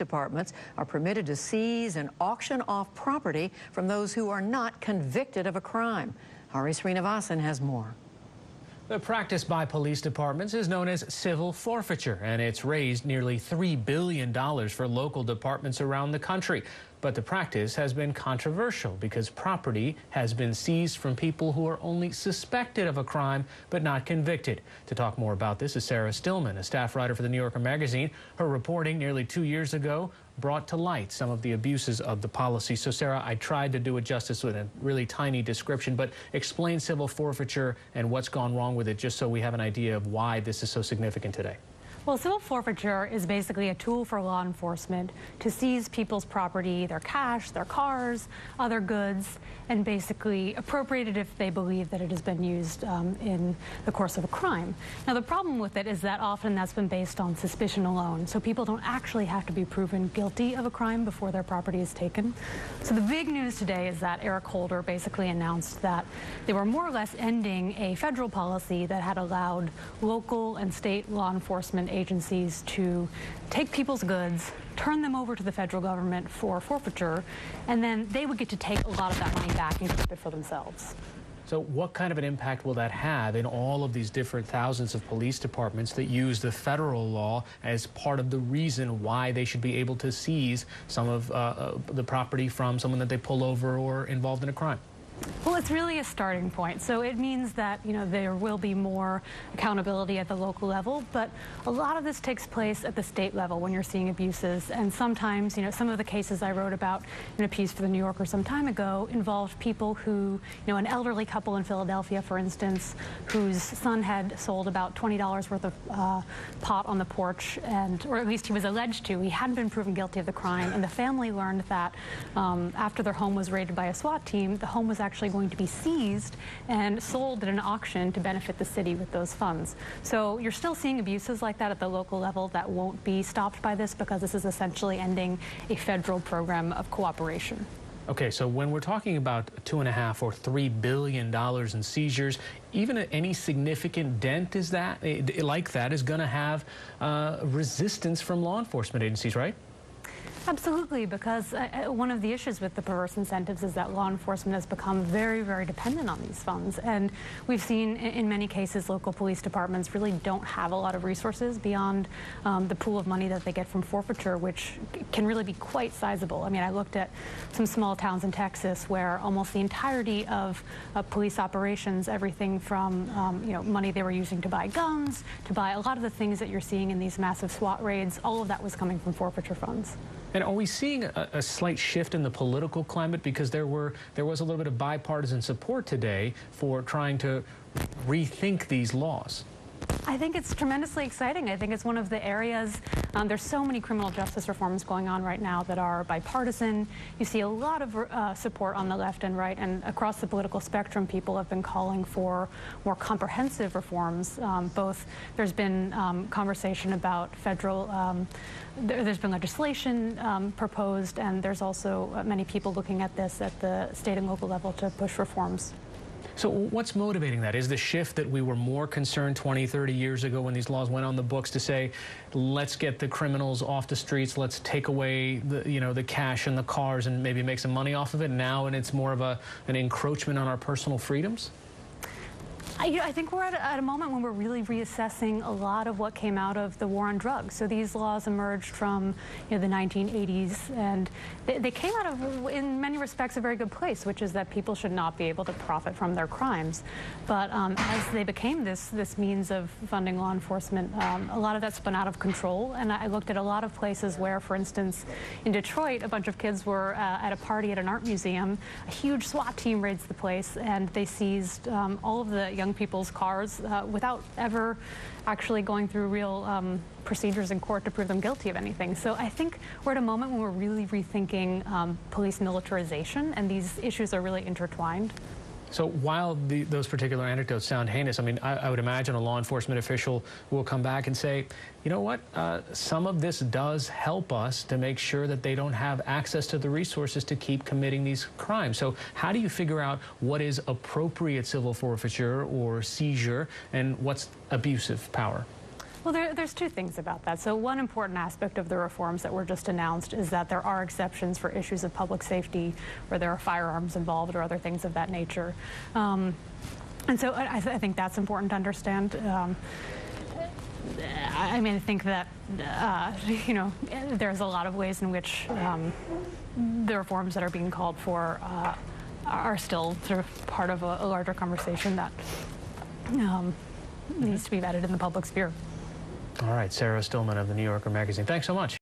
departments are permitted to seize and auction off property from those who are not convicted of a crime. Hari Srinivasan has more. The practice by police departments is known as civil forfeiture, and it's raised nearly $3 billion for local departments around the country. But the practice has been controversial because property has been seized from people who are only suspected of a crime but not convicted. To talk more about this is Sarah Stillman, a staff writer for the New Yorker magazine. Her reporting nearly 2 years ago brought to light some of the abuses of the policy. So, Sarah, I tried to do it justice with a really tiny description, but explain civil forfeiture and what's gone wrong with it, just so we have an idea of why this is so significant today. Well, civil forfeiture is basically a tool for law enforcement to seize people's property, their cash, their cars, other goods, and basically appropriate it if they believe that it has been used in the course of a crime. Now, the problem with it is that often that's been based on suspicion alone, so people don't actually have to be proven guilty of a crime before their property is taken. So the big news today is that Eric Holder basically announced that they were more or less ending a federal policy that had allowed local and state law enforcement agencies to take people's goods, turn them over to the federal government for forfeiture, and then they would get to take a lot of that money back and keep it for themselves. So what kind of an impact will that have in all of these different thousands of police departments that use the federal law as part of the reason why they should be able to seize some of the property from someone that they pull over or involved in a crime? Well, it's really a starting point. So it means that, there will be more accountability at the local level, but a lot of this takes place at the state level when you're seeing abuses. And sometimes, some of the cases I wrote about in a piece for the New Yorker some time ago involved people who, an elderly couple in Philadelphia, for instance, whose son had sold about $20 worth of pot on the porch, or at least he was alleged to. He hadn't been proven guilty of the crime, and the family learned that after their home was raided by a SWAT team, the home was actually going to be seized and sold at an auction to benefit the city with those funds. So you're still seeing abuses like that at the local level that won't be stopped by this, because this is essentially ending a federal program of cooperation. Okay, so when we're talking about $2.5 or $3 billion in seizures, even any significant dent like that is going to have resistance from law enforcement agencies, right? Absolutely, because one of the issues with the perverse incentives is that law enforcement has become very, very dependent on these funds. And we've seen in many cases local police departments really don't have a lot of resources beyond the pool of money that they get from forfeiture, which can really be quite sizable. I mean, I looked at some small towns in Texas where almost the entirety of police operations, everything from money they were using to buy guns, to buy a lot of the things that you're seeing in these massive SWAT raids, all of that was coming from forfeiture funds. And are we seeing a slight shift in the political climate? Because there was a little bit of bipartisan support today for trying to rethink these laws. I think it's tremendously exciting. I think it's one of the areas, there's so many criminal justice reforms going on right now that are bipartisan. You see a lot of support on the left and right, and across the political spectrum, people have been calling for more comprehensive reforms. There's been conversation about federal, there's been legislation proposed, and there's also many people looking at this at the state and local level to push reforms. So what's motivating that? Is the shift that we were more concerned 20, 30 years ago when these laws went on the books to say, let's get the criminals off the streets, let's take away the cash and the cars and maybe make some money off of it now, and it's more of an encroachment on our personal freedoms? I think we're at a moment when we're really reassessing a lot of what came out of the war on drugs. So these laws emerged from the 1980s, and they came out of, in many respects, a very good place, which is that people should not be able to profit from their crimes. But as they became this means of funding law enforcement, a lot of that spun out of control. And I looked at a lot of places where, for instance, in Detroit, a bunch of kids were at a party at an art museum. A huge SWAT team raids the place, and they seized all of the young people's cars without ever actually going through real procedures in court to prove them guilty of anything. So I think we're at a moment when we're really rethinking police militarization, and these issues are really intertwined. So while those particular anecdotes sound heinous, I mean, I would imagine a law enforcement official will come back and say, you know what, some of this does help us to make sure that they don't have access to the resources to keep committing these crimes. So how do you figure out what is appropriate civil forfeiture or seizure and what's abusive power? Well, there's two things about that. So one important aspect of the reforms that were just announced is that there are exceptions for issues of public safety where there are firearms involved or other things of that nature. And so I think that's important to understand. I mean, I think that, you know, there's a lot of ways in which the reforms that are being called for are still sort of part of a larger conversation that needs to be vetted in the public sphere. All right, Sarah Stillman of the New Yorker magazine. Thanks so much.